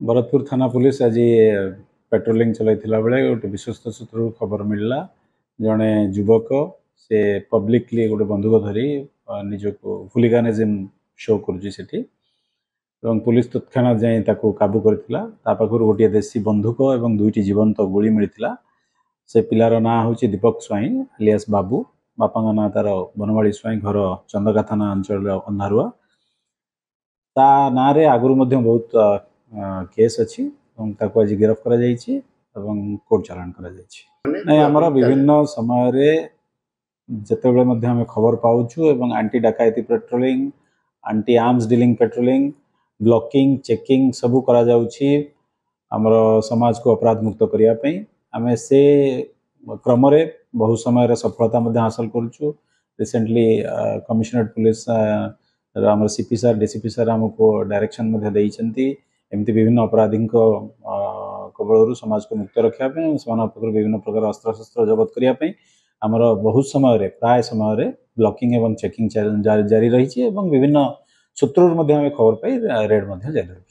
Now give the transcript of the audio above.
भरतपुर थाना पुलिस आज पेट्रोलिंग चलैथिला बेले गोटे विश्वस्त सूत्र खबर मिलला जड़े युवक से पब्लिकली गोटे बंदूक धरी निजको हुलिगानिज्म शो करुँची पुलिस तत्क्षणात जाई ताकू काबू करथिला ता पाखरु गोटे देशी बंदूक और दुईटी जीवंत गोली मिलथिला। से पिलार ना हूँ दीपक स्वाई अलियास बाबू बापा ना तार बनवाड़ी स्वाई घर चंदका थाना अंचल अंधारुआ ता ना रे आगुरु मध्य बहुत केस अच्छी आज गिरफ्त करा जायछि एवं कोर्ट चालान करा जायछि। नहीं आमर विभिन्न समय रे जेतेबेले मध्य हमें खबर पाउछु एवं एंटी डकैती patrolling anti arms dealing patrolling blocking checking सबू करा जाउछि आमर समाज को अपराध मुक्त करिया पई आमे से क्रम रे बहुत समय सफलता मध्य हासिल करूछु। रिसेंटली कमिश्नरेट पुलिस आम सीपी सार डीसीपी सार आमको डायरेक्शन मध्य देइछंती एमती विभिन्न अपराधी कबलरू समाज को मुक्त रखापी से विभिन्न प्रकार अस्त्र शस्त्र जबत करने आमर बहुत समय प्राय समय ब्लॉकिंग एवं चेकिंग जारी रही विभिन्न सूत्रु खबर पाई रेड जारी रही।